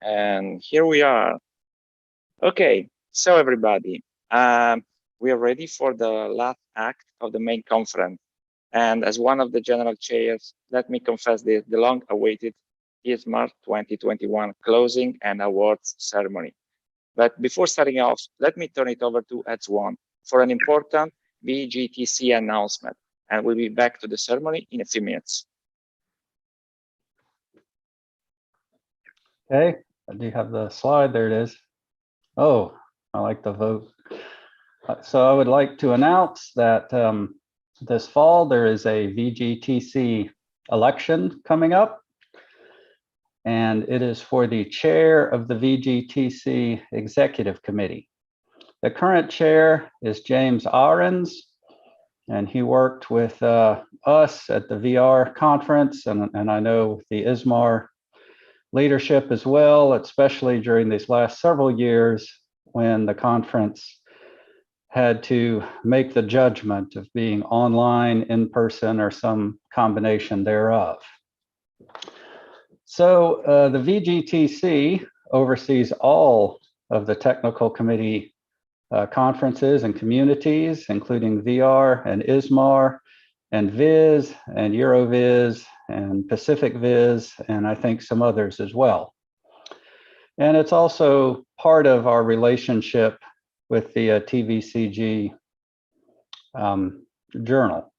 And here we are. Okay, so everybody, we are ready for the last act of the main conference. And as one of the general chairs, let me confess this, the long-awaited ISMAR 2021 closing and awards ceremony. But before starting off, let me turn it over to Ed Swan for an important VGTC announcement. And we'll be back to the ceremony in a few minutes. Okay, do you have the slide? There it is. Oh, I like the vote. So I would like to announce that this fall there is a VGTC election coming up, and it is for the chair of the VGTC Executive Committee. The current chair is James Ahrens, and he worked with us at the VR conference, and I know the ISMAR leadership as well, especially during these last several years when the conference had to make the judgment of being online, in person, or some combination thereof. So the VGTC oversees all of the technical committee conferences and communities, including VR and ISMAR and Viz and Euroviz and Pacific Viz, and I think some others as well. And it's also part of our relationship with the TVCG journal.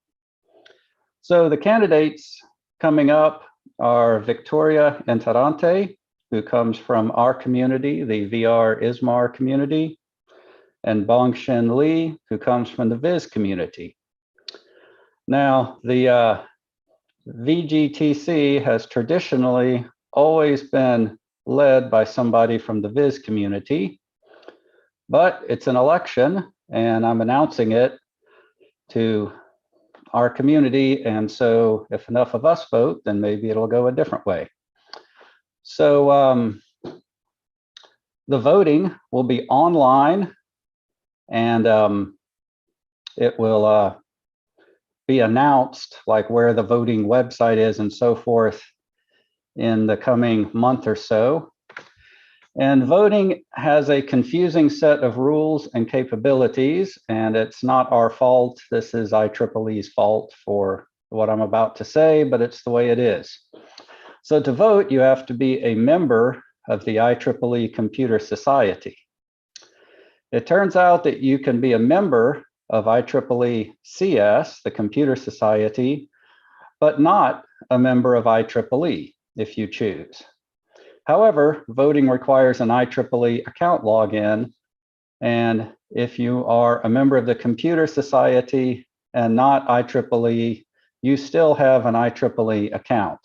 So the candidates coming up are Victoria Enterante, who comes from our community, the VR ISMAR community, and Bongshin Lee, who comes from the Viz community. Now, the VGTC has traditionally always been led by somebody from the Viz community, but it's an election and I'm announcing it to our community. And so if enough of us vote, then maybe it'll go a different way. So the voting will be online, and it will be announced, like where the voting website is and so forth, in the coming month or so. And voting has a confusing set of rules and capabilities, and it's not our fault. This is IEEE's fault for what I'm about to say, but it's the way it is. So to vote, you have to be a member of the IEEE Computer Society. It turns out that you can be a member of IEEE CS, the Computer Society, but not a member of IEEE if you choose. However, voting requires an IEEE account login, and if you are a member of the Computer Society and not IEEE, you still have an IEEE account.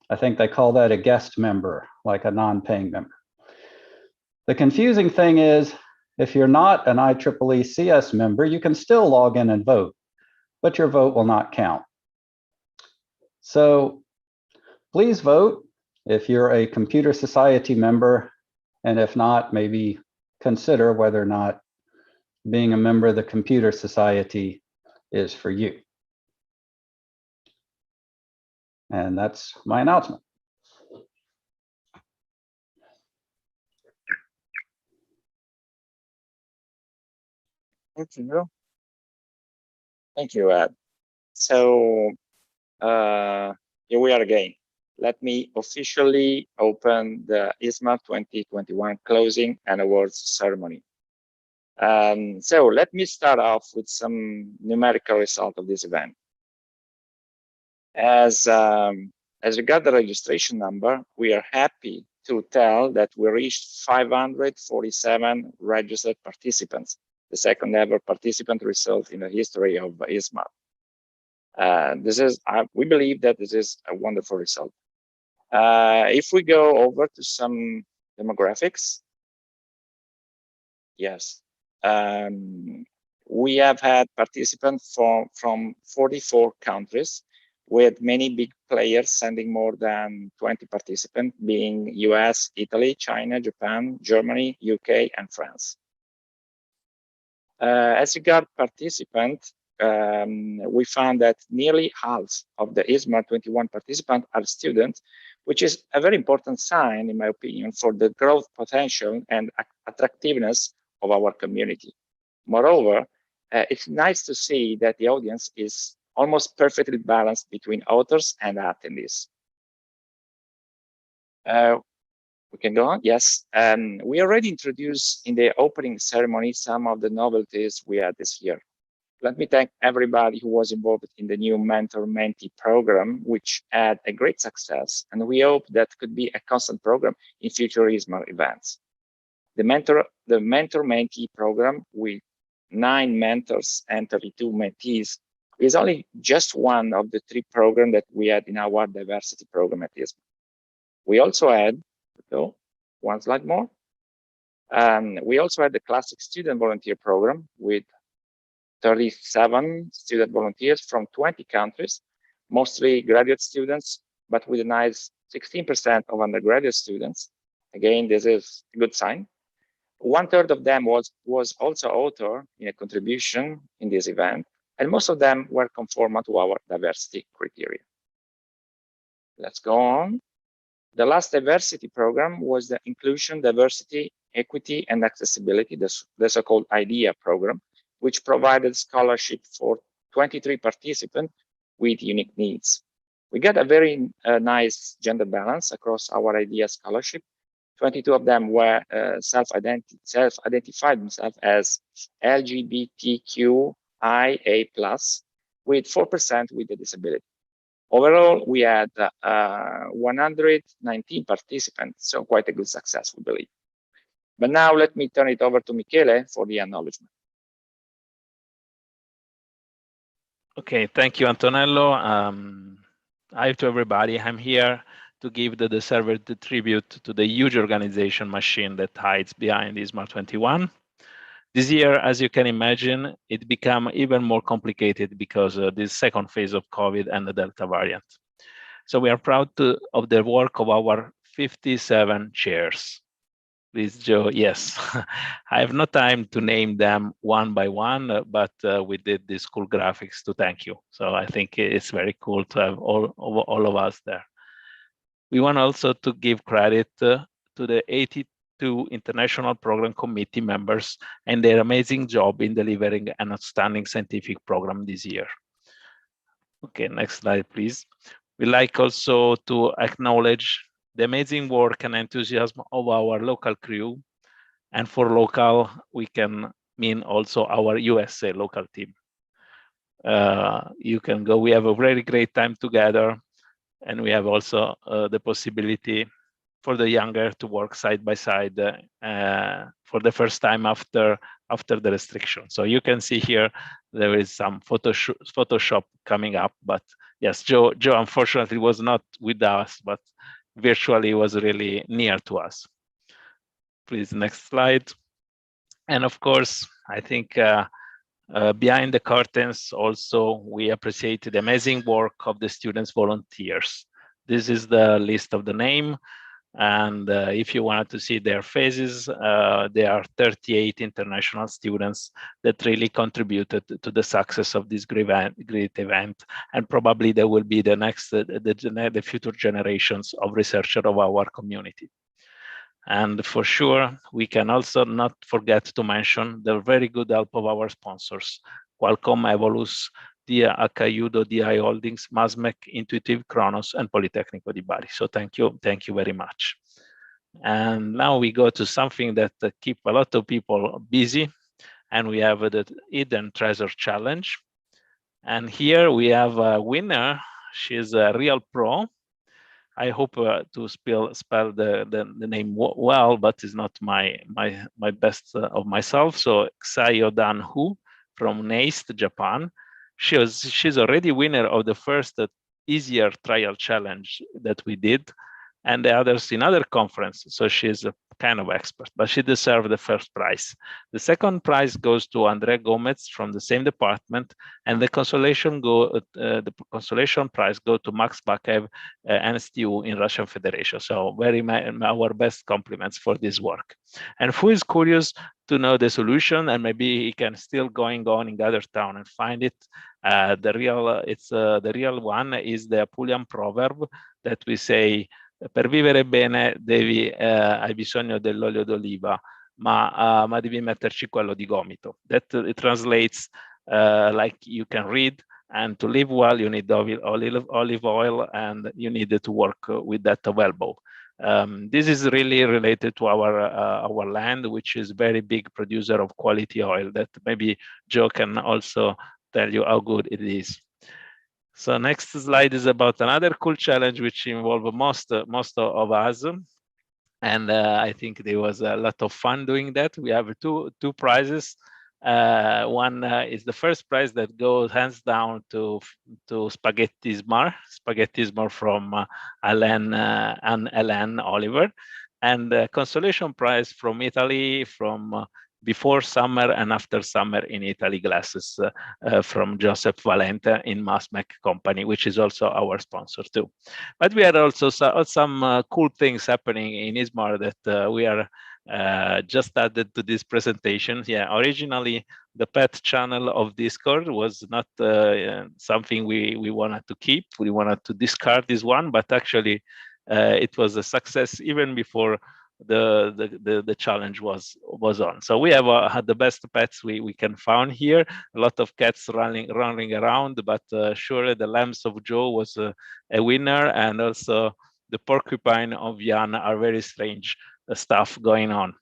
I think they call that a guest member, like a non-paying member. The confusing thing is, if you're not an IEEE CS member, you can still log in and vote, but your vote will not count. So please vote if you're a Computer Society member, and if not, maybe consider whether or not being a member of the Computer Society is for you. And that's my announcement. Thank you. Thank you, Ed. So here we are again. Let me officially open the ISMAR 2021 closing and awards ceremony. So let me start off with some numerical result of this event. As regard the registration number, we are happy to tell that we reached 547 registered participants, the second ever participant result in the history of ISMAR. We believe that this is a wonderful result. If we go over to some demographics, yes, we have had participants from 44 countries, with many big players sending more than 20 participants, being US, Italy, China, Japan, Germany, UK, and France. As regard participants, we found that nearly half of the ISMAR 21 participants are students, which is a very important sign, in my opinion, for the growth potential and attractiveness of our community. Moreover, it's nice to see that the audience is almost perfectly balanced between authors and attendees. We can go on. Yes, we already introduced in the opening ceremony some of the novelties we had this year. Let me thank everybody who was involved in the new Mentor-Mentee program, which had a great success, and we hope that could be a constant program in future ISMAR events. The Mentor-Mentee program with 9 mentors and 32 mentees is only just one of the 3 programs that we had in our diversity program at ISMAR. We also had, so one slide more, we also had the classic student volunteer program with 37 student volunteers from 20 countries, mostly graduate students, but with a nice 16% of undergraduate students. Again, this is a good sign. 1/3 of them was also author in a contribution in this event, and most of them were conformant to our diversity criteria. Let's go on. The last diversity program was the Inclusion, Diversity, Equity, and Accessibility, the so-called IDEA program, which provided scholarship for 23 participants with unique needs. We got a very nice gender balance across our IDEA scholarship. 22 of them were self-identified themselves as LGBTQIA+, with 4% with a disability. Overall, we had 119 participants, so quite a good success, we believe. But now let me turn it over to Michele for the acknowledgement. Okay, thank you, Antonello. Hi to everybody. I'm here to give the deserved tribute to the huge organization machine that hides behind ISMAR 21. This year, as you can imagine, it became even more complicated because of this second phase of COVID and the Delta variant. So we are proud of the work of our 57 chairs. Please, Joe, yes. I have no time to name them one by one, but we did these cool graphics to thank you. So I think it's very cool to have all of us there. We want also to give credit to the 82 International Program Committee members and their amazing job in delivering an outstanding scientific program this year. Okay, next slide, please. We like also to acknowledge the amazing work and enthusiasm of our local crew. And for local, we can mean also our USA local team. You can go, we have a very great time together. And we have also the possibility for the younger to work side by side for the first time after the restriction. So you can see here, there is some Photoshop coming up, but yes, Joe unfortunately was not with us, but virtually was really near to us. Please, next slide. And of course, I think behind the curtains also, we appreciate the amazing work of the students volunteers. This is the list of the name. And if you wanted to see their faces, there are 38 international students that really contributed to the success of this great event. And probably there will be the next, the future generations of researchers of our community. And for sure, we can also not forget to mention the very good help of our sponsors, Qualcomm, Evolus, Dia, Akayudo, DI Holdings, Masmec, Intuitive, Kronos, and Politecnico di Bari. So thank you very much. And now we go to something that keep a lot of people busy, and we have the Hidden Treasure Challenge. And here we have a winner. She's a real pro. I hope to spell the name well, but it's not my best of myself. So Xayo Dan Hu from NACE, Japan. She's already winner of the first easier trial challenge that we did, and the others in other conference. So she's kind of expert, but she deserved the first prize. The second prize goes to Andrea Gomez from the same department, and the consolation prize go to Max Bakev, NSTU in Russian Federation. So our best compliments for this work. And who is curious to know the solution, and maybe he can still going on in other town and find it. The real one is the Apulian proverb that we say, per vivere bene hai bisogno dell'olio d'oliva, ma devi metterci quello di gomito. That it translates like you can read, and to live well you need olive oil, and you need to work with that of elbow. This is really related to our land, which is very big producer of quality oil, that maybe Joe can also tell you how good it is. So next slide is about another cool challenge which involved most of us, and I think there was a lot of fun doing that. We have two prizes. One is the first prize that goes hands down to Spaghetti SMAR from Alain and Hélène Oliver, and the consolation prize from Italy, from before summer and after summer in Italy glasses from Joseph Valente in Masmec company, which is also our sponsor too. But we had also some cool things happening in ISMAR that we are just added to this presentation. Yeah, originally the pet channel of Discord was not something we wanted to keep. We wanted to discard this one, but actually it was a success even before the challenge was on. So we have had the best pets we can find here. A lot of cats running around, but surely the lambs of Joe was a winner, and also the porcupine of Jan are very strange stuff going on.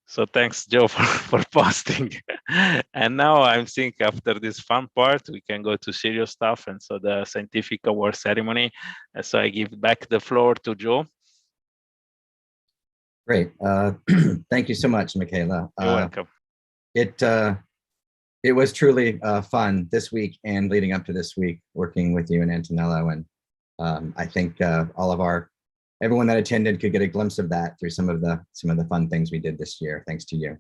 So thanks, Joe, for posting. And now I think after this fun part, we can go to serious stuff, and so the scientific award ceremony. And so I give back the floor to Joe. Great. Thank you so much, Michaela. You're welcome. It was truly fun this week and leading up to this week, working with you and Antonello. And I think everyone that attended could get a glimpse of that through some of the fun things we did this year, thanks to you.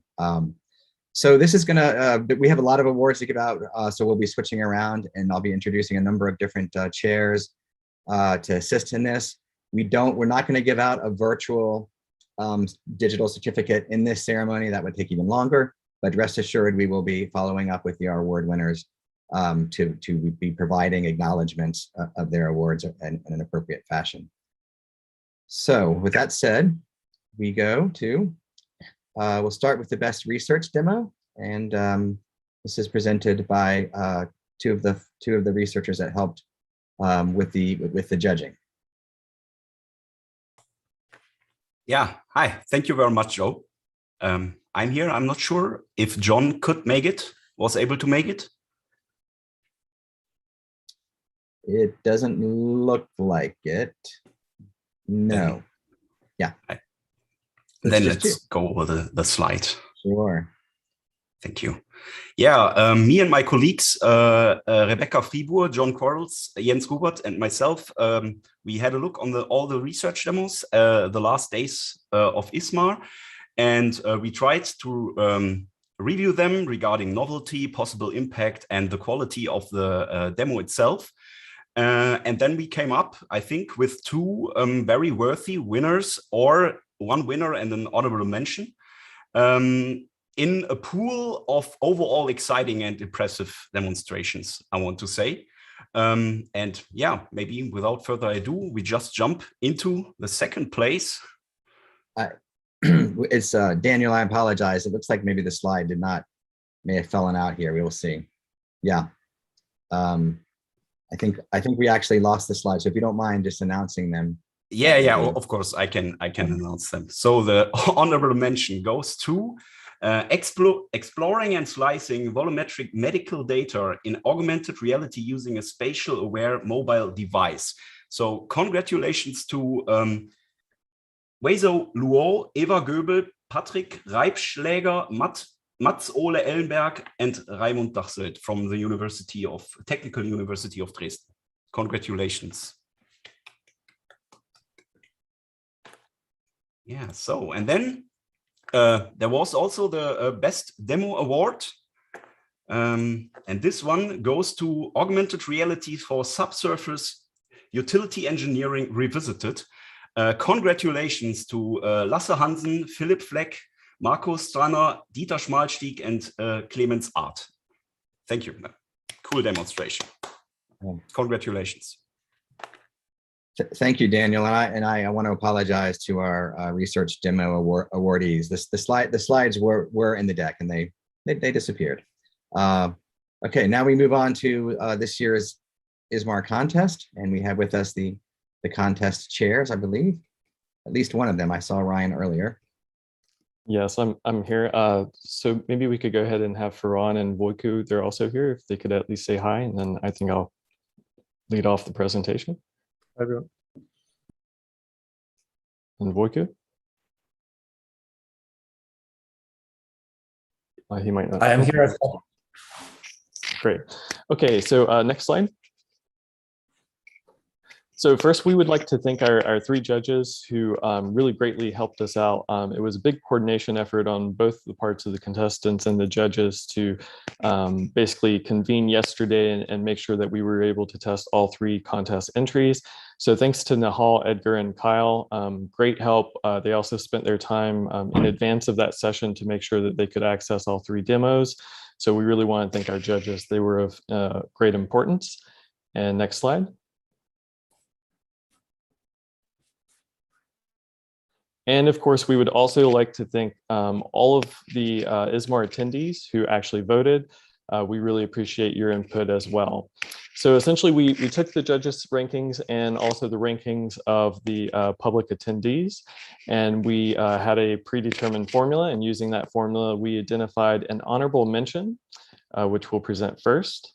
So this is we have a lot of awards to give out, so we'll be switching around, and I'll be introducing a number of different chairs to assist in this. We're not going to give out a virtual digital certificate in this ceremony. That would take even longer, but rest assured we will be following up with our award winners to be providing acknowledgements of their awards in an appropriate fashion. So with that said, we go to we'll start with the best research demo, and this is presented by two of the researchers that helped with the judging. Yeah, hi, thank you very much, Joe. I'm here. I'm not sure if John was able to make it. It doesn't look like it. No. Yeah. Then let's go over the slide. Sure. Thank you. Yeah, me and my colleagues, Rebecca Fribourg, John Quarles, Jens Rubert, and myself, we had a look on all the research demos the last days of ISMAR, and we tried to review them regarding novelty, possible impact, and the quality of the demo itself. And then we came up, I think, with two very worthy winners, or one winner and an honorable mention, in a pool of overall exciting and impressive demonstrations, I want to say. And yeah, maybe without further ado, we just jump into the second place. It's Daniel, I apologize. It looks like maybe the slide may have fallen out here. We will see. Yeah. I think we actually lost the slide. So if you don't mind just announcing them. Yeah, of course I can announce them. So the honorable mention goes to exploring and slicing volumetric medical data in augmented reality using a spatial aware mobile device. So congratulations to Weiso Luo, Eva Göbel, Patrick Reibschläger, Mats Ole Ellenberg, and Raimund Dachselt from the Technical University of Dresden. Congratulations. Yeah, so, and then there was also the Best Demo Award. And this one goes to Augmented Reality for Subsurface Utility Engineering Revisited. Congratulations to Lasse Hansen, Philipp Fleck, Marco Stranner, Dieter Schmalstieg, and Clemens Art. Thank you. Cool demonstration. Congratulations. Thank you, Daniel. And I want to apologize to our research demo awardees. The slides were in the deck and they disappeared. Okay, now we move on to this year's ISMAR contest, and we have with us the contest chairs, I believe. At least one of them. I saw Ryan earlier. Yes, I'm here. So maybe we could go ahead and have Ferran and Wojku, they're also here, if they could at least say hi, and then I think I'll lead off the presentation. Hi, everyone. And Wojku? He might not. I am here as well. Great. Okay, so next slide. So first, we would like to thank our three judges who really greatly helped us out. It was a big coordination effort on both the parts of the contestants and the judges to basically convene yesterday and make sure that we were able to test all three contest entries. So thanks to Nahal, Edgar, and Kyle, great help. They also spent their time in advance of that session to make sure that they could access all three demos. So we really want to thank our judges. They were of great importance. And next slide. And of course, we would also like to thank all of the ISMAR attendees who actually voted. We really appreciate your input as well. So essentially, we took the judges' rankings and also the rankings of the public attendees, and we had a predetermined formula. And using that formula, we identified an honorable mention, which we'll present first.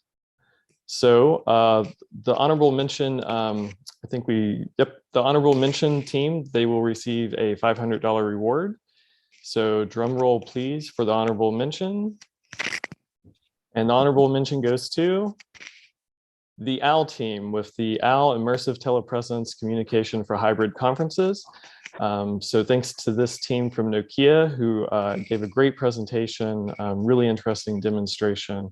So the honorable mention, I think the honorable mention team, they will receive a $500 reward. So drum roll, please, for the honorable mention. And the honorable mention goes to the OWL team with the OWL Immersive Telepresence Communication for Hybrid Conferences. So thanks to this team from Nokia who gave a great presentation, really interesting demonstration,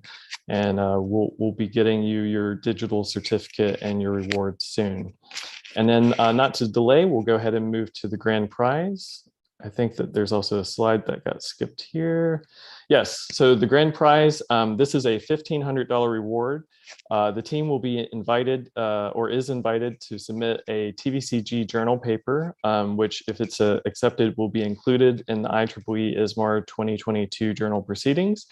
and we'll be getting you your digital certificate and your reward soon. And then not to delay, we'll go ahead and move to the grand prize. I think that there's also a slide that got skipped here. Yes, so the grand prize, this is a $1,500 reward. The team will be invited or is invited to submit a TVCG journal paper, which if it's accepted will be included in the IEEE ISMAR 2022 journal proceedings.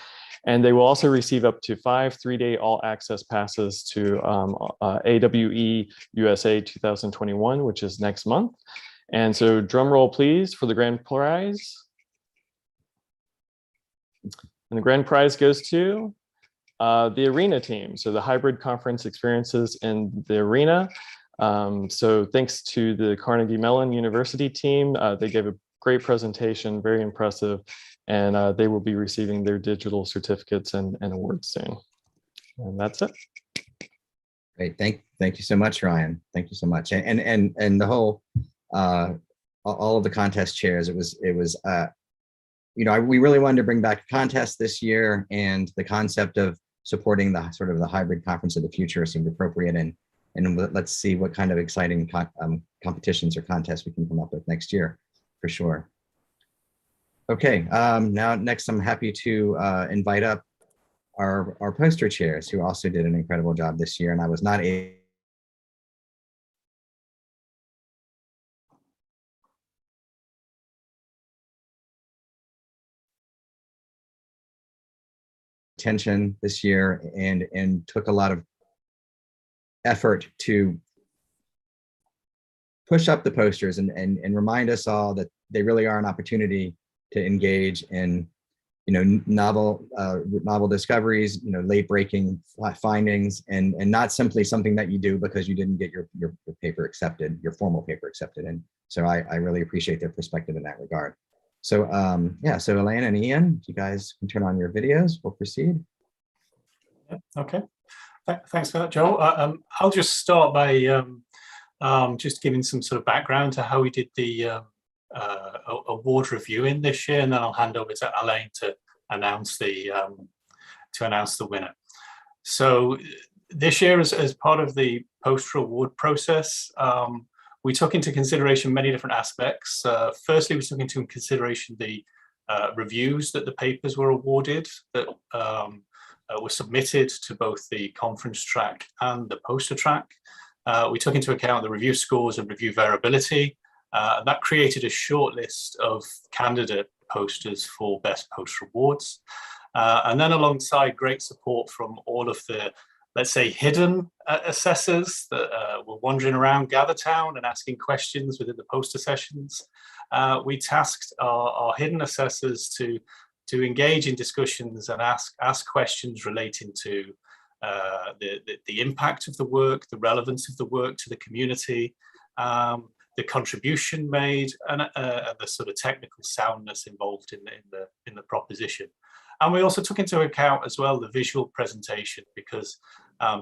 And they will also receive up to 5 3-day all access passes to AWE USA 2021, which is next month. And so drum roll, please, for the grand prize. And the grand prize goes to the Arena team. So the hybrid conference experiences in the Arena. So thanks to the Carnegie Mellon University team, they gave a great presentation, very impressive, and they will be receiving their digital certificates and awards soon. And that's it. Great, thank you so much, Ryan. Thank you so much, and the whole all of the contest chairs. It was you know, we really wanted to bring back a contest this year, and the concept of supporting the sort of the hybrid conference of the future seemed appropriate. And let's see what kind of exciting competitions or contests we can come up with next year, for sure. Okay, now next I'm happy to invite up our poster chairs who also did an incredible job this year, and I was not able attention this year and took a lot of effort to push up the posters and remind us all that they really are an opportunity to engage in, you know, novel discoveries, you know, late breaking findings, and not simply something that you do because you didn't get your paper accepted, your formal paper accepted. And so I really appreciate their perspective in that regard. So yeah, so Elaine and Ian, if you guys can turn on your videos, we'll proceed. Yeah, okay. Thanks for that, Joel. I'll just start by just giving some sort of background to how we did the award reviewing this year, and then I'll hand over to Alain to announce the winner. So this year, as part of the poster award process, we took into consideration many different aspects. Firstly, we took into consideration the reviews that the papers were awarded that were submitted to both the conference track and the poster track. We took into account the review scores and review variability. That created a short list of candidate posters for Best Poster Awards. And then alongside great support from all of the, let's say, hidden assessors that were wandering around GatherTown and asking questions within the poster sessions, we tasked our hidden assessors to engage in discussions and ask questions relating to the impact of the work, the relevance of the work to the community, the contribution made, and the sort of technical soundness involved in the proposition. And we also took into account as well the visual presentation, because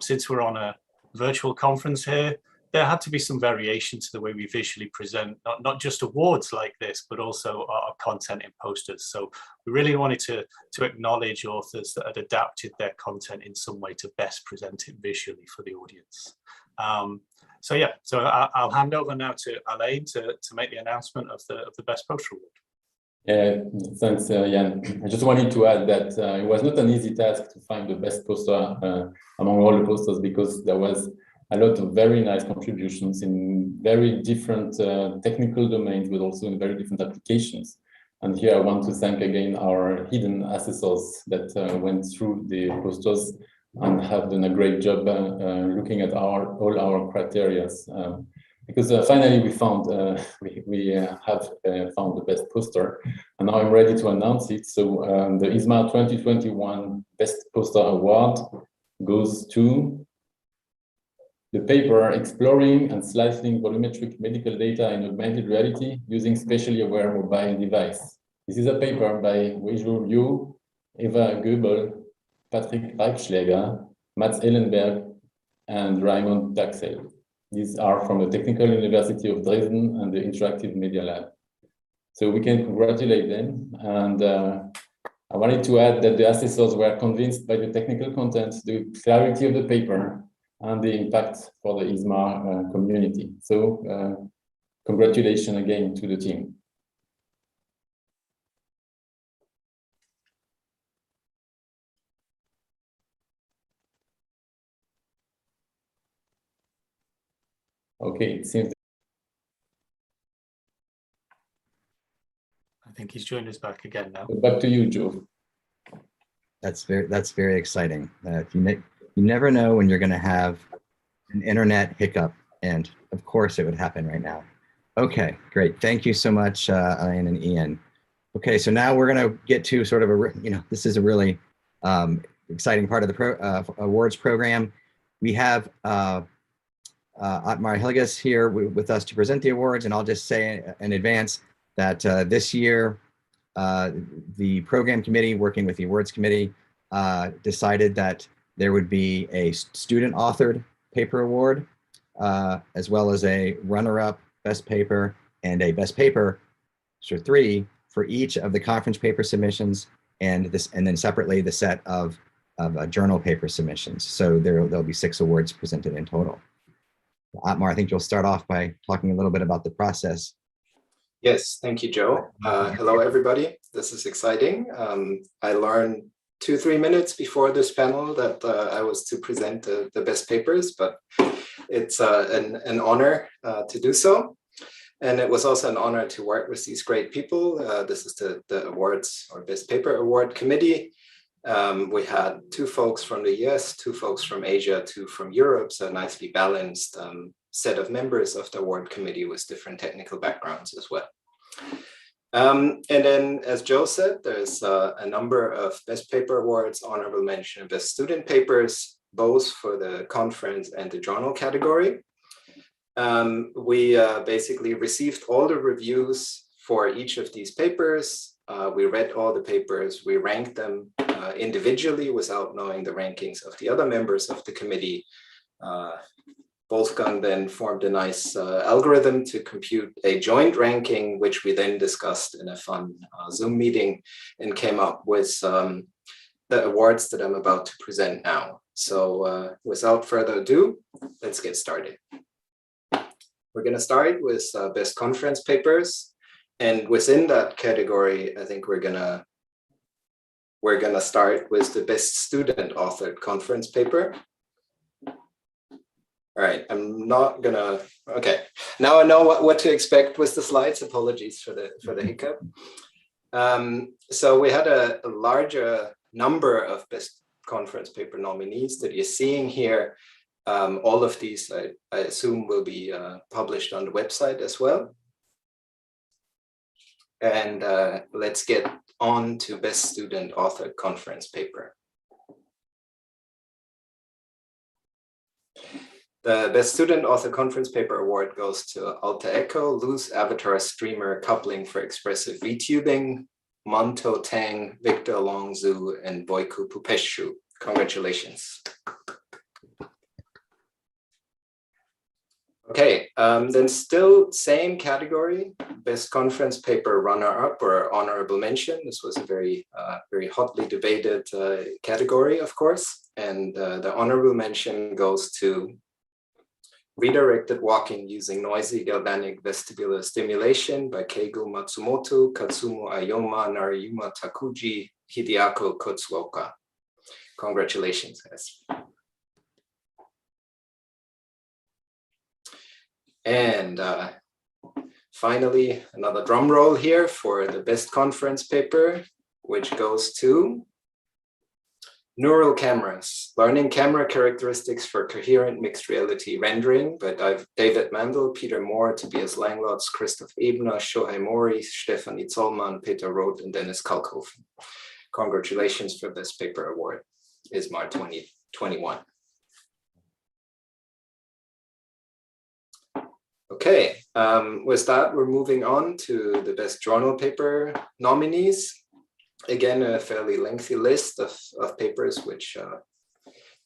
since we're on a virtual conference here, there had to be some variation to the way we visually present, not just awards like this, but also our content in posters. So we really wanted to acknowledge authors that had adapted their content in some way to best present it visually for the audience. So yeah, so I'll hand over now to Alain to make the announcement of the Best Poster Award. Yeah, thanks, Jan. I just wanted to add that it was not an easy task to find the best poster among all the posters, because there was a lot of very nice contributions in very different technical domains, but also in very different applications. And here I want to thank again our hidden assessors that went through the posters and have done a great job looking at all our criteria. Because finally we found we have found the best poster, and now I'm ready to announce it. So the ISMAR 2021 Best Poster Award goes to the paper Exploring and Slicing Volumetric Medical Data in Augmented Reality Using Spatially Aware Mobile Device. This is a paper by Weizhou Liu, Eva Goebel, Patrick Reichschläger, Mats Ellenberg, and Raimund Daxel. These are from the Technical University of Dresden and the Interactive Media Lab. So we can congratulate them. And I wanted to add that the assessors were convinced by the technical content, the clarity of the paper, and the impact for the ISMAR community. So congratulations again to the team. Okay, it seems. I think he's joined us back again now. Back to you, Joe. That's very exciting. You never know when you're going to have an internet hiccup, and of course it would happen right now. Okay, great. Thank you so much, Alain and Ian. Okay, so now we're going to get to sort of this is a really exciting part of the awards program. We have Otmar Hilges here with us to present the awards, and I'll just say in advance that this year the program committee, working with the awards committee, decided that there would be a student authored paper award, as well as a runner-up best paper and a best paper, so 3 for each of the conference paper submissions, and then separately the set of journal paper submissions. So there'll be 6 awards presented in total. Otmar, I think you'll start off by talking a little bit about the process. Yes, thank you, Joe. Hello, everybody. This is exciting. I learned 2-3 minutes before this panel that I was to present the best papers, but it's an honor to do so. And it was also an honor to work with these great people. This is the awards or best paper award committee. We had 2 folks from the US, 2 folks from Asia, 2 from Europe, so a nicely balanced set of members of the award committee with different technical backgrounds as well. And then, as Joe said, there's a number of best paper awards, honorable mention, and best student papers, both for the conference and the journal category. We basically received all the reviews for each of these papers. We read all the papers, we ranked them individually without knowing the rankings of the other members of the committee. Wolfgang then formed a nice algorithm to compute a joint ranking, which we then discussed in a fun Zoom meeting and came up with the awards that I'm about to present now. So without further ado, let's get started. We're going to start with best conference papers. And within that category, I think we're gonna start with the best student authored conference paper. All right, I'm not gonna, okay. Now I know what to expect with the slides. Apologies for the hiccup. So we had a larger number of best conference paper nominees that you're seeing here. All of these, I assume, will be published on the website as well. And let's get on to best student authored conference paper. The Best Student Author Conference Paper Award goes to Alter Echo, Loose Avatar Streamer Coupling for Expressive VTubing, Monto Tang, Victor Longzhu, and Boyku Pupeshu. Congratulations. Okay, then still same category, Best Conference Paper Runner-Up or Honorable Mention. This was a very hotly debated category, of course. And the Honorable Mention goes to Redirected Walking Using Noisy Galvanic Vestibular Stimulation by Keigo Matsumoto, Katsumo Ayoma, Nariyuma Takuji, Hideako Kotsuoka. Congratulations, guys. And finally, another drum roll here for the best conference paper, which goes to Neural Cameras, Learning Camera Characteristics for Coherent Mixed Reality Rendering by David Mandel, Peter Moore, Tobias Langlotz, Christoph Ebner, Shohei Mori, Stefanie Zollmann, Peter Roth, and Dennis Kalkofen. Congratulations for this paper award, ISMAR 2021. Okay, with that, we're moving on to the best journal paper nominees. Again, a fairly lengthy list of papers, which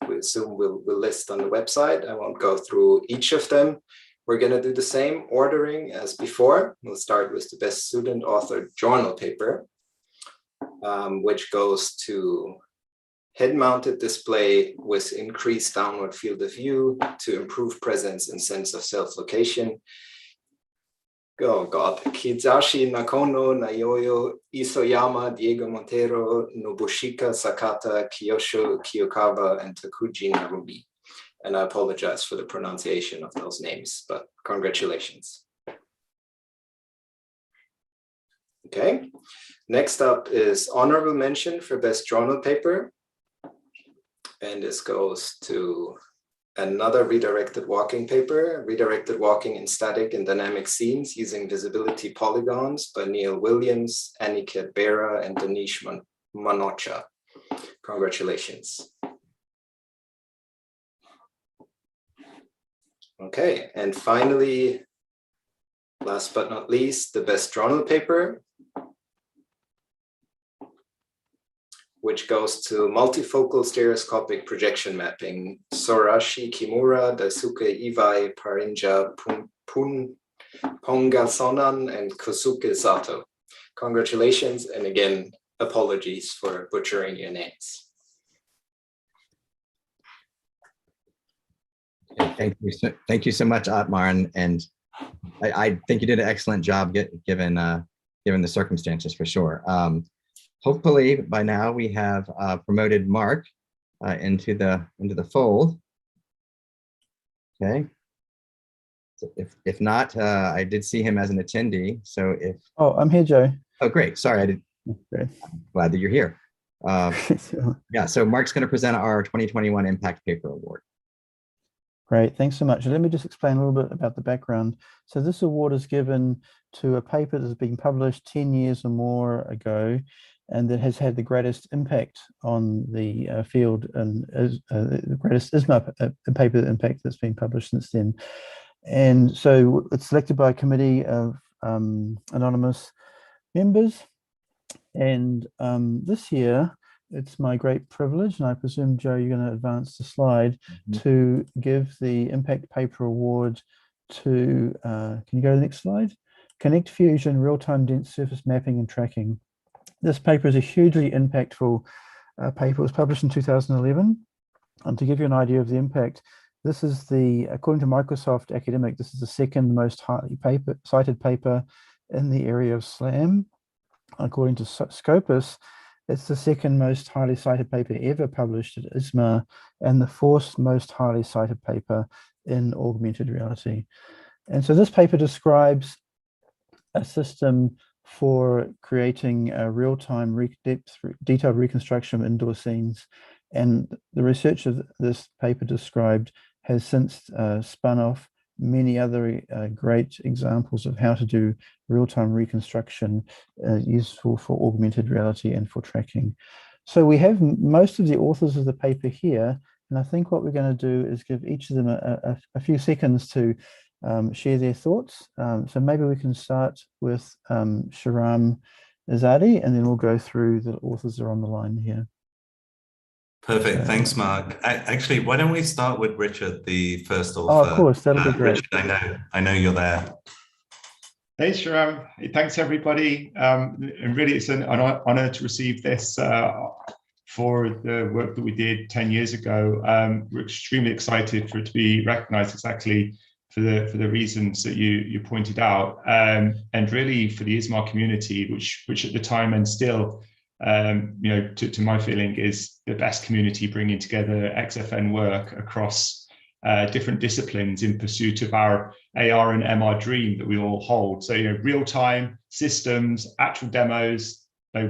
we assume we'll list on the website. I won't go through each of them. We're going to do the same ordering as before. We'll start with the best student authored journal paper, which goes to head-mounted display with increased downward field of view to improve presence and sense of self-location. Oh God, Kizashi, Nakono, Nayoyo, Isoyama, Diego Montero, Nobushika, Sakata, Kiyosho, Kiyokawa, and Takuji Narumi. And I apologize for the pronunciation of those names, but congratulations. Okay, next up is honorable mention for best journal paper. And this goes to another redirected walking paper, Redirected Walking in Static and Dynamic Scenes Using Visibility Polygons by Neil Williams, Aniket Bera, and Danish Manocha. Congratulations. Okay, and finally, last but not least, the best journal paper, which goes to multifocal stereoscopic projection mapping, Sorashi Kimura, Daisuke Iwai, Parinja Pongasonan, and Kosuke Sato. Congratulations, and again, apologies for butchering your names. Okay, thank you so much, Atmar, and I think you did an excellent job given the circumstances for sure. Hopefully by now we have promoted Mark into the fold. Okay. So if not, I did see him as an attendee. So if I'm here, Joe. Oh, great. Sorry, I did. Okay. I'm glad that you're here. Yeah. So Mark's going to present our 2021 Impact Paper Award. Great, thanks so much. Let me just explain a little bit about the background. So this award is given to a paper that's been published 10 years or more ago, and that has had the greatest impact on the field, and the greatest ISMAR paper impact that's been published since then. And so it's selected by a committee of anonymous members. And this year, it's my great privilege, and I presume, Joe, you're going to advance the slide, to give the Impact Paper Award to, can you go to the next slide? Connect Fusion Real-Time Dense Surface Mapping and Tracking. This paper is a hugely impactful paper. It was published in 2011. And to give you an idea of the impact, this is the, according to Microsoft Academic, this is the second most highly cited paper in the area of SLAM. According to Scopus, it's the second most highly cited paper ever published at ISMAR and the fourth most highly cited paper in augmented reality. And so this paper describes a system for creating a real-time detailed reconstruction of indoor scenes. And the research of this paper described has since spun off many other great examples of how to do real-time reconstruction useful for augmented reality and for tracking. So we have most of the authors of the paper here, and I think what we're going to do is give each of them a few seconds to share their thoughts. So maybe we can start with Shahram Azadi, and then we'll go through the authors that are on the line here. Perfect. Thanks, Mark. Actually, why don't we start with Richard, the first author? Oh, of course, that'll be great. Richard, I know you're there. Hey, Shahram. Thanks, everybody. And really, it's an honor to receive this for the work that we did 10 years ago. We're extremely excited for it to be recognized exactly for the reasons that you pointed out, and really for the ISMAR community, which at the time and still, to my feeling, is the best community bringing together XFN work across different disciplines in pursuit of our AR and MR dream that we all hold. So, real-time systems, actual demos,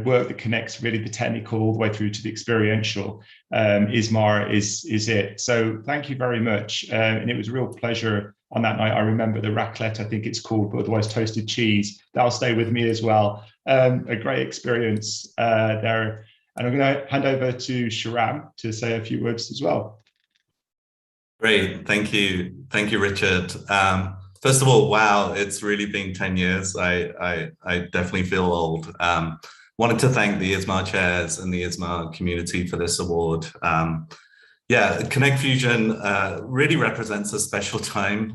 work that connects really the technical all the way through to the experiential. ISMAR is it. So thank you very much. And it was a real pleasure on that night. I remember the raclette, I think it's called, but otherwise toasted cheese. That'll stay with me as well. A great experience there. And I'm going to hand over to Shahram to say a few words as well. Great. Thank you. Thank you, Richard. First of all, wow, it's really been 10 years. I definitely feel old. Wanted to thank the ISMAR chairs and the ISMAR community for this award. Yeah, Connect Fusion really represents a special time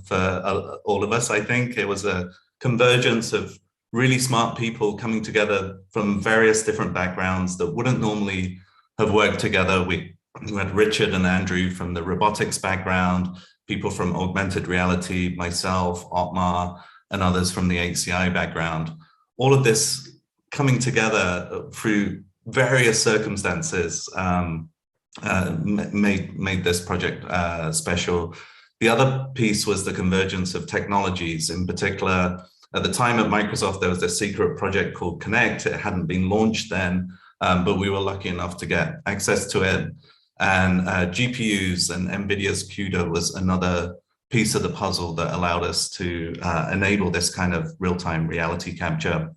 for all of us, I think. It was a convergence of really smart people coming together from various different backgrounds that wouldn't normally have worked together. We had Richard and Andrew from the robotics background, people from augmented reality, myself, Otmar, and others from the HCI background. All of this coming together through various circumstances made this project special. The other piece was the convergence of technologies. In particular, at the time at Microsoft, there was a secret project called Connect. It hadn't been launched then, but we were lucky enough to get access to it. And GPUs and NVIDIA's CUDA was another piece of the puzzle that allowed us to enable this kind of real-time reality capture.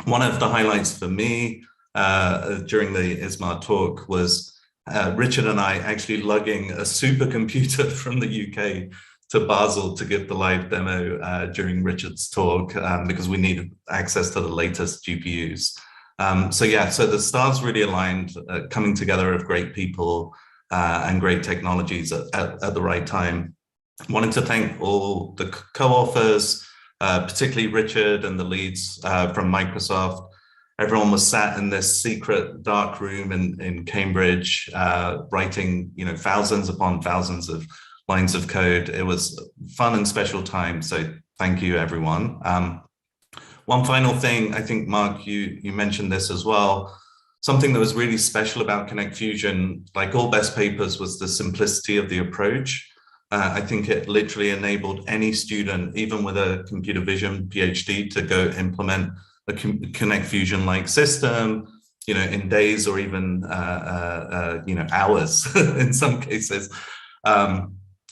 One of the highlights for me during the ISMAR talk was Richard and I actually lugging a supercomputer from the UK to Basel to give the live demo during Richard's talk because we needed access to the latest GPUs. So yeah, so the stars really aligned, coming together of great people and great technologies at the right time. Wanted to thank all the co-authors, particularly Richard and the leads from Microsoft. Everyone was sat in this secret dark room in Cambridge, writing, thousands upon thousands of lines of code. It was a fun and special time. So thank you, everyone. One final thing, I think, Mark, you mentioned this as well. Something that was really special about Connect Fusion, like all best papers, was the simplicity of the approach. I think it literally enabled any student, even with a computer vision PhD, to go implement a Connect Fusion-like system, in days or even, hours in some cases. And,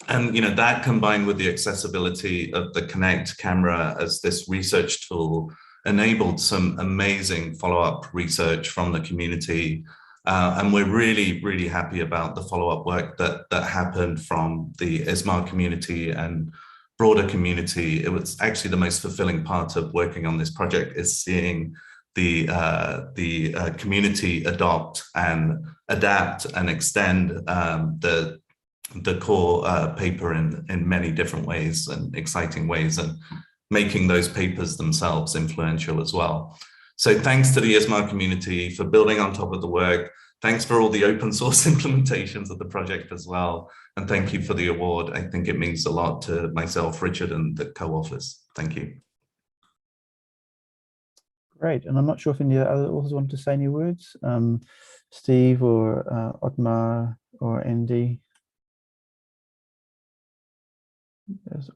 that combined with the accessibility of the Connect camera as this research tool enabled some amazing follow-up research from the community. And we're really, really happy about the follow-up work that happened from the ISMAR community and broader community. It was actually the most fulfilling part of working on this project, is seeing the community adopt and adapt and extend the core paper in many different ways and exciting ways, and making those papers themselves influential as well. So thanks to the ISMAR community for building on top of the work. Thanks for all the open source implementations of the project as well. And thank you for the award. I think it means a lot to myself, Richard, and the co-authors. Thank you. Great. And I'm not sure if any other authors want to say any words. Steve or Otmar or Andy. Yes.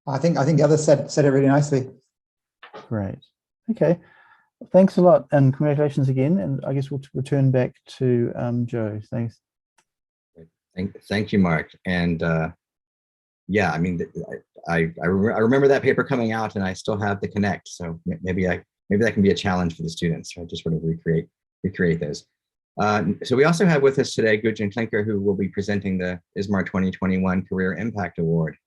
I think the others said it really nicely. Great. Okay. Thanks a lot, and congratulations again. And I guess we'll return back to Joe. Thanks. Thank you, Mark. And yeah, I mean, I remember that paper coming out, and I still have the Connect. So maybe that can be a challenge for the students, right? Just sort of recreate those. So we also have with us today Gudrun Klinker, who will be presenting the ISMAR 2021 Career Impact Award.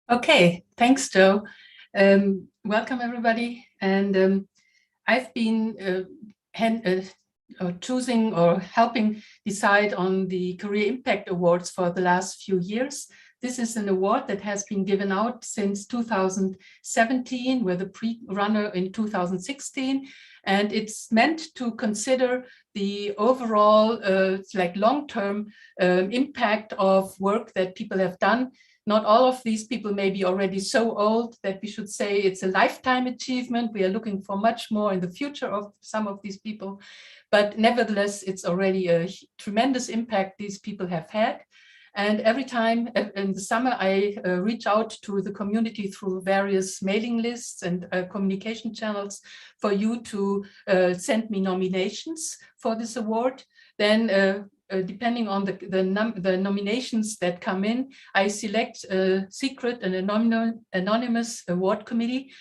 Okay, thanks, Joe. Welcome, everybody. And I've been choosing or helping decide on the Career Impact Awards for the last few years. This is an award that has been given out since 2017, with a pre-runner in 2016. And it's meant to consider the overall like long-term impact of work that people have done. Not all of these people may be already so old that we should say it's a lifetime achievement. We are looking for much more in the future of some of these people. But nevertheless, it's already a tremendous impact these people have had. And every time in the summer, I reach out to the community through various mailing lists and communication channels for you to send me nominations for this award. Then depending on the nominations that come in, I select a secret and anonymous award committee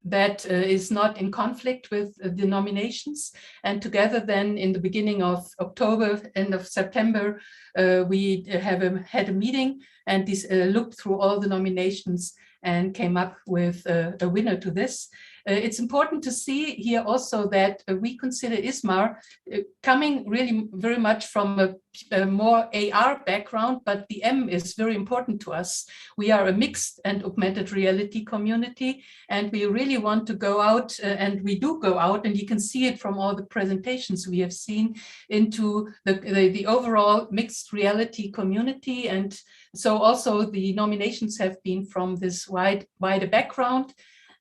that is not in conflict with the nominations. And together then in the beginning of October, end of September, we had a meeting and looked through all the nominations and came up with a winner to this. It's important to see here also that we consider ISMAR coming really very much from a more AR background, but the M is very important to us. We are a mixed and augmented reality community, and we really want to go out, and we do go out, and you can see it from all the presentations we have seen, into the overall mixed reality community. And so also the nominations have been from this wider background.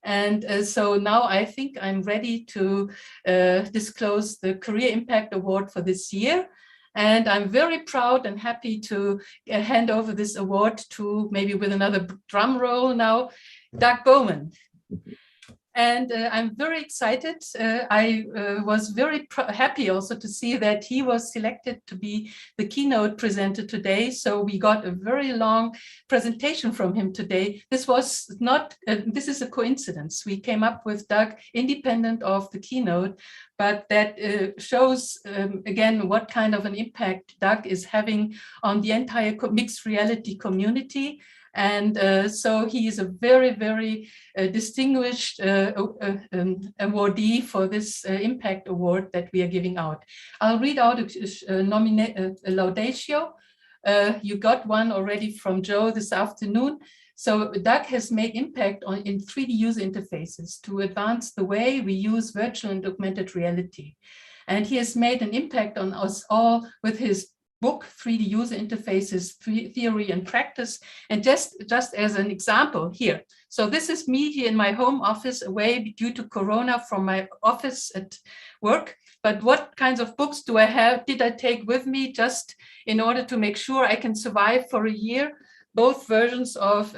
And so now I think I'm ready to disclose the Career Impact Award for this year. And I'm very proud and happy to hand over this award to, maybe with another drum roll now, Doug Bowman. And I'm very excited. I was very happy also to see that he was selected to be the keynote presenter today. So we got a very long presentation from him today. This was not, this is a coincidence. We came up with Doug independent of the keynote, but that shows again what kind of an impact Doug is having on the entire mixed reality community. And so he is a very, very distinguished awardee for this Impact Award that we are giving out. I'll read out a laudatio. You got one already from Joe this afternoon. So Doug has made impact in 3D user interfaces to advance the way we use virtual and augmented reality. And he has made an impact on us all with his book, 3D User Interfaces, Theory and Practice. And just as an example here. So this is me here in my home office, away due to Corona from my office at work. But what kinds of books did I take with me just in order to make sure I can survive for a year? Both versions of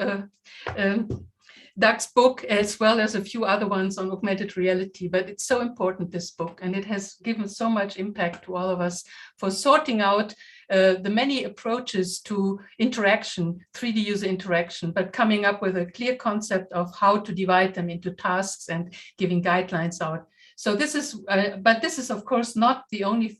Doug's book, as well as a few other ones on augmented reality. But it's so important, this book, and it has given so much impact to all of us for sorting out the many approaches to interaction, 3D user interaction, but coming up with a clear concept of how to divide them into tasks and giving guidelines out. So this is, but this is of course not the only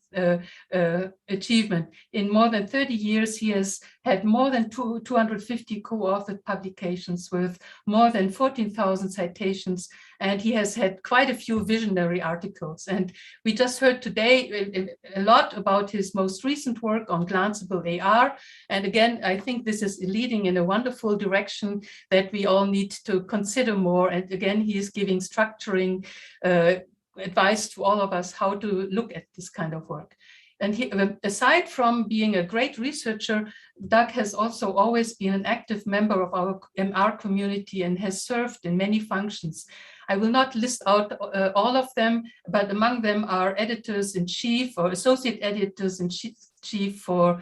achievement. In more than 30 years, he has had more than 250 co-authored publications with more than 14,000 citations, and he has had quite a few visionary articles. And we just heard today a lot about his most recent work on glanceable AR. And again, I think this is leading in a wonderful direction that we all need to consider more. And again, he is giving structuring advice to all of us how to look at this kind of work. And he, aside from being a great researcher, Doug has also always been an active member of our MR community and has served in many functions. I will not list out all of them, but among them are editors-in-chief or associate editors-in-chief for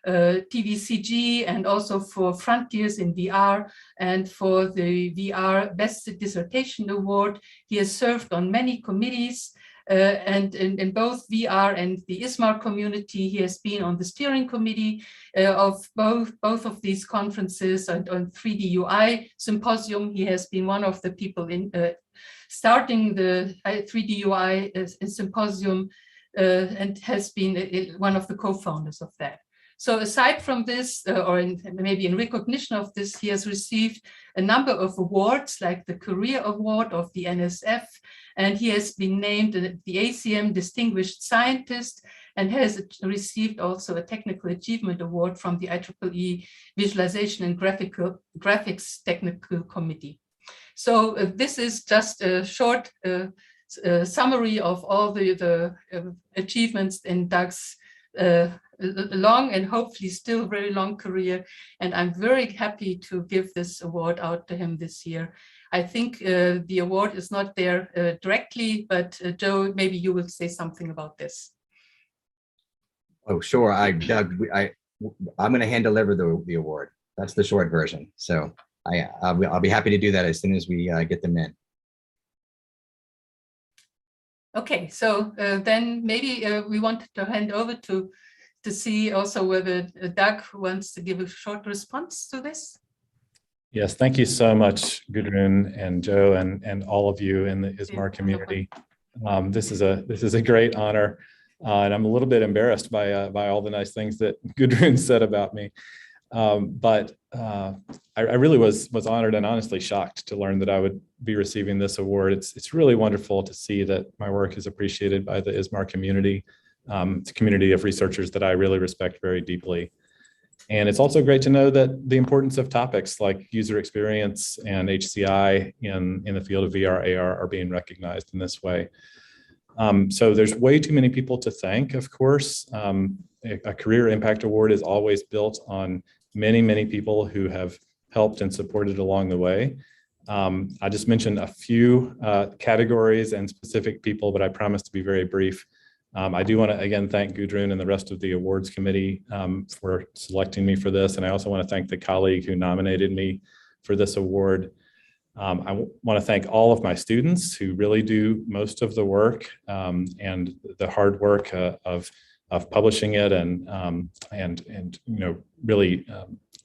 TVCG and also for Frontiers in VR and for the VR Best Dissertation Award. He has served on many committees and in both VR and the ISMAR community. He has been on the steering committee of both of these conferences and on 3D UI symposium. He has been one of the people in starting the 3D UI symposium and has been one of the co-founders of that. So aside from this, maybe in recognition of this, he has received a number of awards like the Career Award of the NSF, and he has been named the ACM Distinguished Scientist and has received also a Technical Achievement Award from the IEEE Visualization and Graphics Technical Committee. So this is just a short summary of all the achievements in Doug's long and hopefully still very long career, and I'm very happy to give this award out to him this year. I think the award is not there directly, but Joe, maybe you will say something about this. Oh, sure. Doug, I'm going to hand deliver the award. That's the short version. So I'll be happy to do that as soon as we get them in. Okay, so then maybe we want to hand over to see also whether Doug wants to give a short response to this. Yes, thank you so much, Gudrun and Joe and all of you in the ISMAR community. This is a great honor, and I'm a little bit embarrassed by all the nice things that Gudrun said about me. But I really was honored and honestly shocked to learn that I would be receiving this award. It's really wonderful to see that my work is appreciated by the ISMAR community. It's a community of researchers that I really respect very deeply. And it's also great to know that the importance of topics like user experience and HCI in the field of VR, AR are being recognized in this way. So there's way too many people to thank, of course. A Career Impact Award is always built on many, many people who have helped and supported along the way. I just mentioned a few categories and specific people, but I promise to be very brief. I do want to again thank Gudrun and the rest of the awards committee for selecting me for this. And I also want to thank the colleague who nominated me for this award. I want to thank all of my students who really do most of the work and the hard work of publishing it and really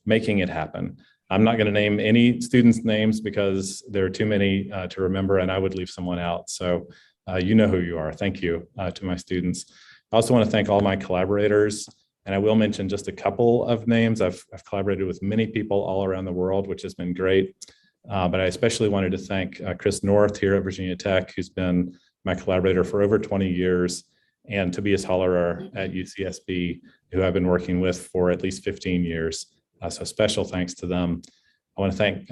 making it happen. I'm not going to name any students' names because there are too many to remember, and I would leave someone out. So you know who you are. Thank you to my students. I also want to thank all my collaborators, and I will mention just a couple of names. I've collaborated with many people all around the world, which has been great. But I especially wanted to thank Chris North here at Virginia Tech, who's been my collaborator for over 20 years, and Tobias Hollerer at UCSB, who I've been working with for at least 15 years. So special thanks to them. I want to thank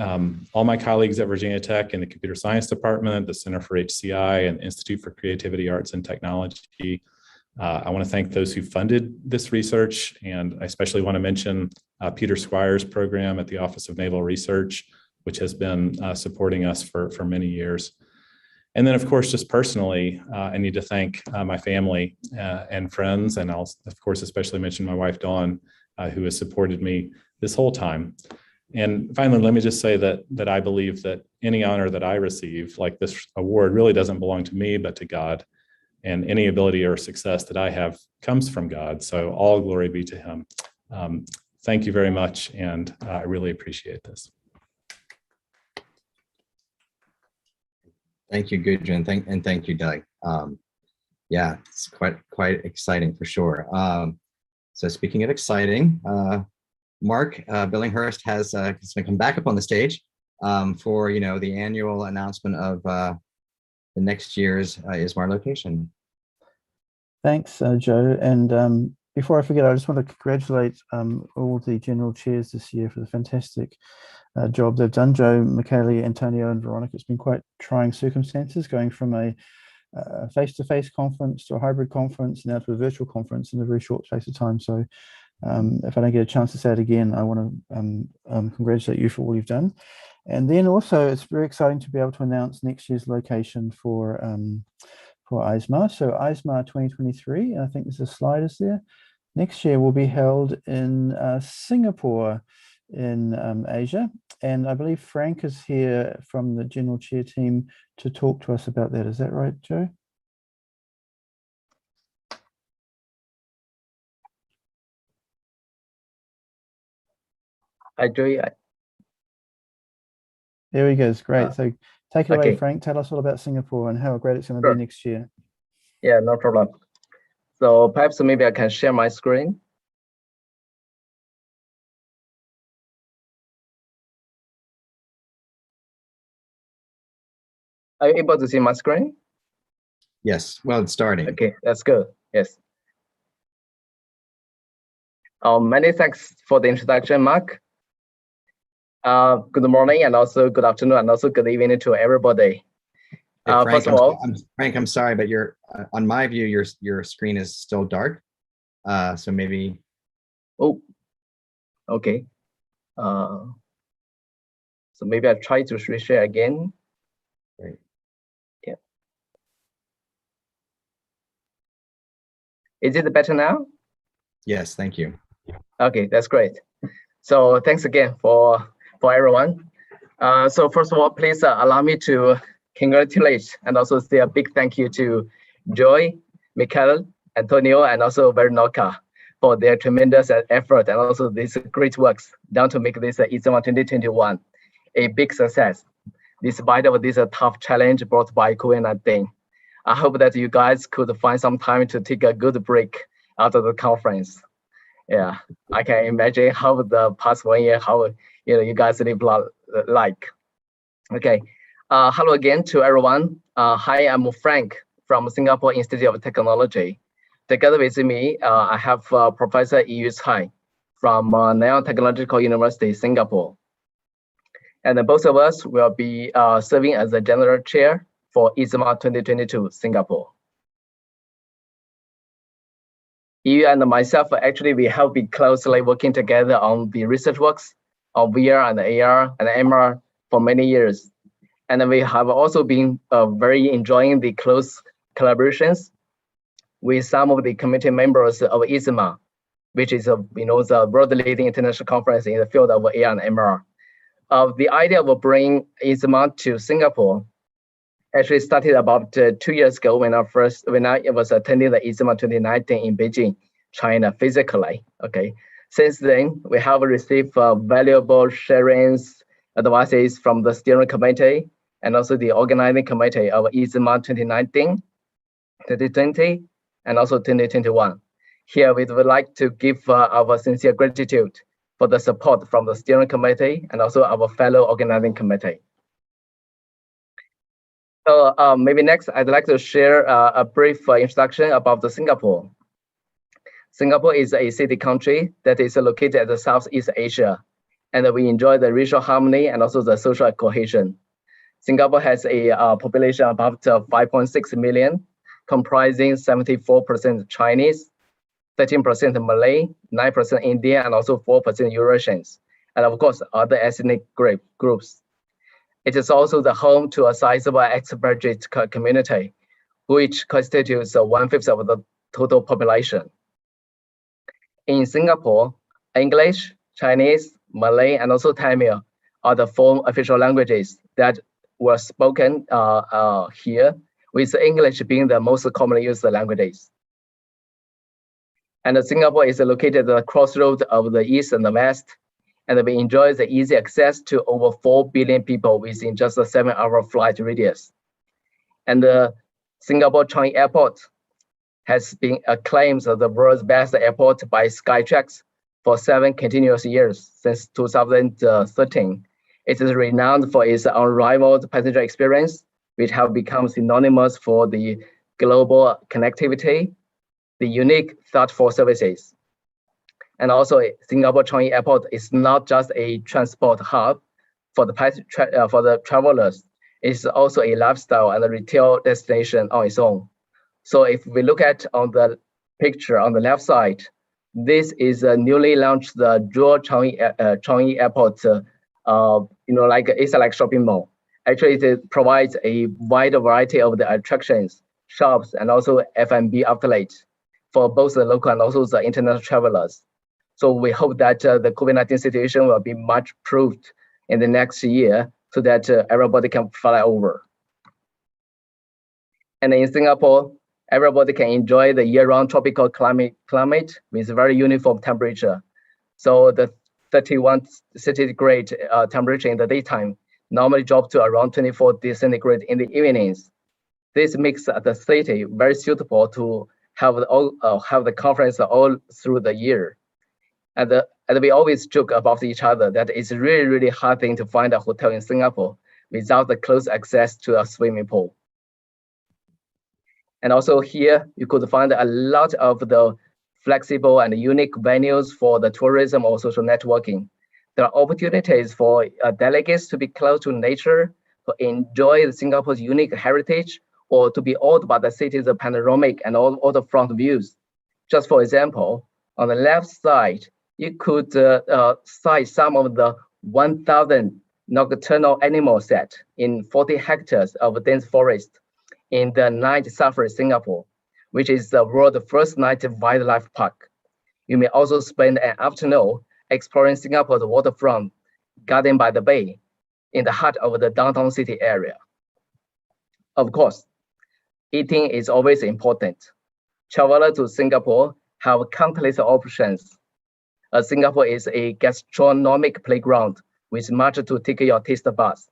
all my colleagues at Virginia Tech in the Computer Science Department, the Center for HCI, and Institute for Creativity, Arts, and Technology. I want to thank those who funded this research, and I especially want to mention Peter Squire's program at the Office of Naval Research, which has been supporting us for many years. And then, of course, just personally, I need to thank my family and friends, and I'll, of course, especially mention my wife, Dawn, who has supported me this whole time. And finally, let me just say that I believe that any honor that I receive, like this award, really doesn't belong to me, but to God. And any ability or success that I have comes from God. So all glory be to him. Thank you very much, and I really appreciate this. Thank you, Gudrun, and thank you, Doug. Yeah, it's quite exciting for sure. So speaking of exciting, Mark Billinghurst has going to come back up on the stage for the annual announcement of the next year's ISMAR location. Thanks, Joe. And before I forget, I just want to congratulate all the general chairs this year for the fantastic job they've done. Joe, Michele, Antonio, and Veronica. It's been quite trying circumstances going from a face-to-face conference to a hybrid conference, now to a virtual conference in a very short space of time. So if I don't get a chance to say it again, I want to congratulate you for all you've done. And then also, it's very exciting to be able to announce next year's location for ISMAR. So ISMAR 2023, I think there's a slide is there. Next year will be held in Singapore in Asia. And I believe Frank is here from the General Chair team to talk to us about that. Is that right, Joe? Hi, Joey. There he goes. Great. So take it away, okay. Frank. Tell us all about Singapore and how great it's going to be next year. Yeah, no problem. So perhaps maybe I can share my screen. Are you able to see my screen? Yes. Well, it's starting. Okay, that's good. Yes. Many thanks for the introduction, Mark. Good morning, and also good afternoon, and also good evening to everybody. Hey, Frank, first of all, Frank, I'm sorry, but on my view, your screen is still dark. So maybe. Oh, okay. So maybe I try to reshare again. Great. Yeah. Is it better now? Yes, thank you. Okay, that's great. So thanks again for everyone. So first of all, please allow me to congratulate and also say a big thank you to Joy, Michele, Antonio, and also Veronica for their tremendous effort and also these great works done to make this ISMAR 2021 a big success, despite of this tough challenge brought by COVID-19. I hope that you guys could find some time to take a good break after the conference. Yeah, I can imagine how the past 1 year, how you guys live like. Okay, hello again to everyone. Hi, I'm Frank from Singapore Institute of Technology. Together with me, I have Professor Yu Cai from Nanyang Technological University, Singapore. And both of us will be serving as the General Chair for ISMAR 2022 Singapore. You and myself, actually, we have been closely working together on the research works of VR and AR and MR for many years. And we have also been very enjoying the close collaborations with some of the committee members of ISMAR, which is the world leading international conference in the field of AR and MR. The idea of bringing ISMAR to Singapore actually started about 2 years ago when I was attending the ISMAR 2019 in Beijing, China, physically. Okay, since then we have received valuable sharings, advices from the steering committee and also the organizing committee of ISMAR 2019, 2020, and also 2021. Here we would like to give our sincere gratitude for the support from the steering committee and also our fellow organizing committee. So maybe next, I'd like to share a brief introduction about Singapore. Singapore is a city country that is located at the Southeast Asia, and we enjoy the regional harmony and also the social cohesion. Singapore has a population of about 5.6 million, comprising 74% Chinese, 13% Malay, 9% Indian, and also 4% Eurasians, and of course, other ethnic groups. It is also the home to a sizable expatriate community, which constitutes 1/5 of the total population. In Singapore, English, Chinese, Malay, and also Tamil are the 4 official languages that were spoken here, with English being the most commonly used languages. And Singapore is located at the crossroads of the East and the West, and we enjoy the easy access to over 4 billion people within just a 7-hour flight radius. And Singapore Changi Airport has been acclaimed as the world's best airport by Skytrax for 7 continuous years since 2013. It is renowned for its unrivaled passenger experience, which have become synonymous for the global connectivity, the unique thoughtful services. And also, Singapore Changi Airport is not just a transport hub for the travelers. It's also a lifestyle and a retail destination on its own. So if we look at on the picture on the left side, this is a newly launched the Jewel Changi Airport. It's like shopping mall. Actually, it provides a wide variety of the attractions, shops, and also F&B outlets for both the local and also the international travelers. So we hope that the COVID-19 situation will be much improved in the next year so that everybody can fly over. And in Singapore, everybody can enjoy the year-round tropical climate with very uniform temperature. So the 31 centigrade temperature in the daytime normally drop to around 24 centigrade in the evenings. This makes the city very suitable to have the conference all through the year. And we always joke about each other that it's really, really hard thing to find a hotel in Singapore without the close access to a swimming pool. And also here, you could find a lot of the flexible and unique venues for the tourism or social networking. There are opportunities for delegates to be close to nature, to enjoy Singapore's unique heritage, or to be awed by the city's panoramic and all the front views. Just for example, on the left side, you could cite some of the 1,000 nocturnal animal set in 40 hectares of dense forest in the Night Safari Singapore, which is the world's first night wildlife park. You may also spend an afternoon exploring Singapore's waterfront, garden by the bay, in the heart of the downtown city area. Of course, eating is always important. Travelers to Singapore have countless options. Singapore is a gastronomic playground with much to take your taste buds.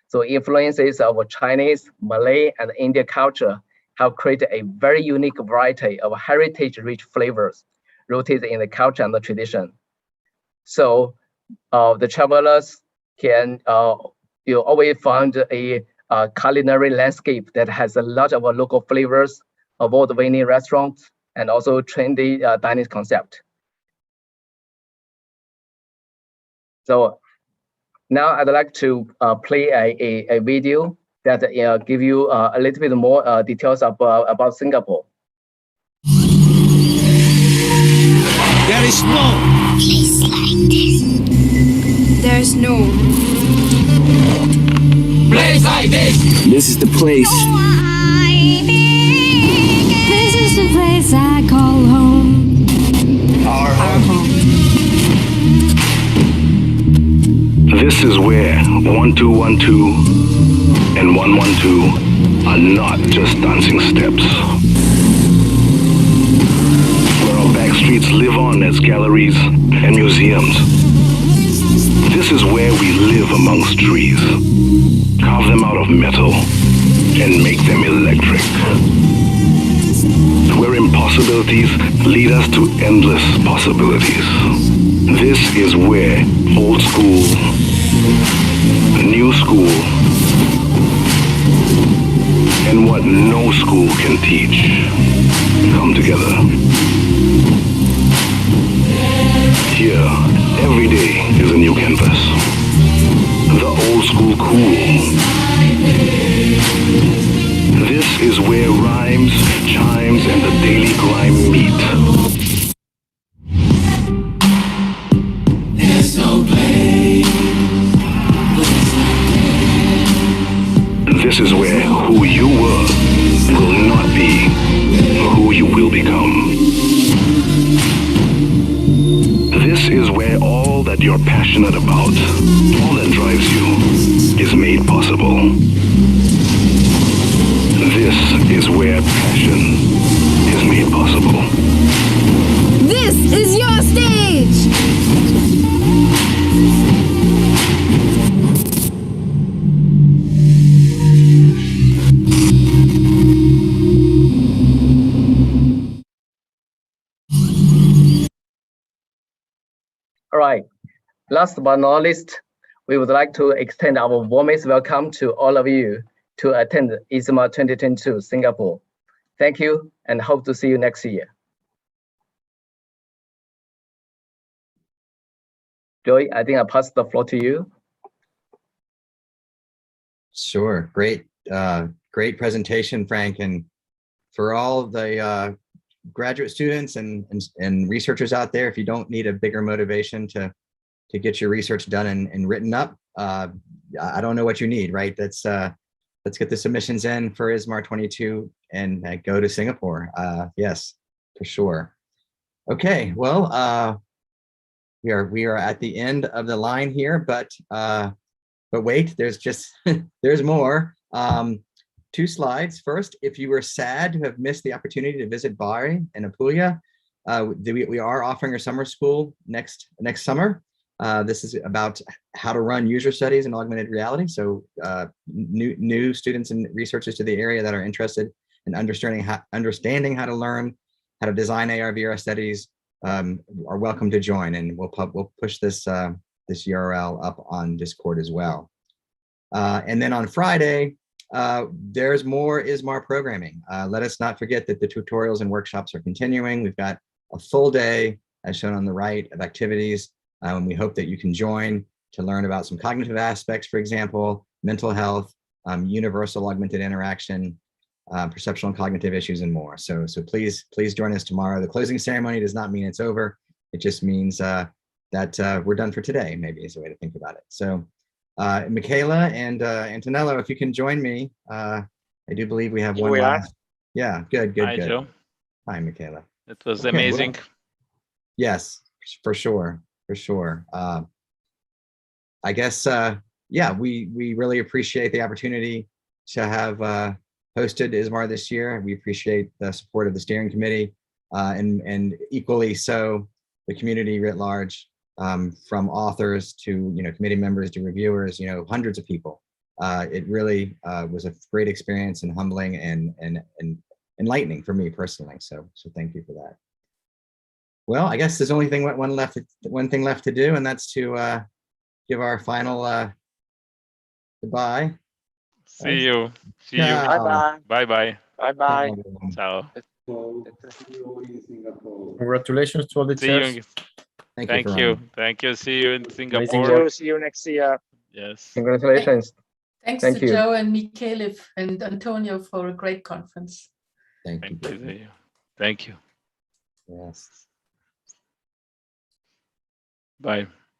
So influences of Chinese, Malay, and Indian culture have created a very unique variety of heritage-rich flavors rooted in the culture and the tradition. So the travelers can always find a culinary landscape that has a lot of local flavors, award-winning restaurants, and also trendy dining concept. So now I'd like to play a video that give you a little bit more details about Singapore. There is no place like this. There's no place like this. This is the place. This is the place I call home. Our home. This is where 1212 and 112 are not just dancing steps. Where our back streets live on as galleries and museums. This is where we live amongst trees, carve them out of metal, and make them electric. Where impossibilities lead us to endless possibilities. This is where old school, new school, and what no school can teach come together. Here, every day is a new canvas. The old school cool. This is where rhymes, chimes, and the daily grime meet. There's no place. This is where who you were will not be who you will become. This is where all that you're passionate about, all that drives you, is made possible. This is where passion is made possible. This is your stage. Last but not least, we would like to extend our warmest welcome to all of you to attend ISMAR 2022 Singapore. Thank you and hope to see you next year. Joy, I think I pass the floor to you. Sure, great presentation, Frank. And for all of the graduate students and researchers out there, if you don't need a bigger motivation to get your research done and written up, I don't know what you need, right? Let's get the submissions in for ISMAR 22 and go to Singapore. Yes, for sure. Okay, well, we are at the end of the line here, but wait, there's more. 2 slides. First, if you were sad to have missed the opportunity to visit Bari and Apulia, we are offering a summer school next summer. This is about how to run user studies in augmented reality. So new students and researchers to the area that are interested in understanding how to learn how to design AR/VR studies are welcome to join, and we'll push this this URL up on Discord as well. And then on Friday, there's more ISMAR programming. Let us not forget that the tutorials and workshops are continuing. We've got a full day, as shown on the right, of activities. We hope that you can join to learn about some cognitive aspects, for example, mental health, universal augmented interaction, perceptual and cognitive issues, and more. So please join us tomorrow. The closing ceremony does not mean it's over. It just means that we're done for today, maybe is a way to think about it. So Michaela and Antonello, if you can join me, I do believe we have Here one we last. Yeah, good. Hi, Joe. Hi, Michaela. It was Okay, amazing. well, yes, for sure. I guess, yeah, we really appreciate the opportunity to have hosted ISMAR this year. We appreciate the support of the steering committee and equally so the community writ large, from authors to committee members to reviewers, hundreds of people. It really was a great experience and humbling and enlightening for me personally. So thank you for that. Well, I guess there's only one thing left to do, and that's to give our final goodbye. See you. Ciao. Bye-bye. Bye-bye. Ciao. Congratulations to all the chairs. Thank you. See you in Singapore. See you next year. Yes. Congratulations. Thanks Thank to you. Joe and Michele and Antonio for a great conference. Thank you. Thank you. Yes. Bye.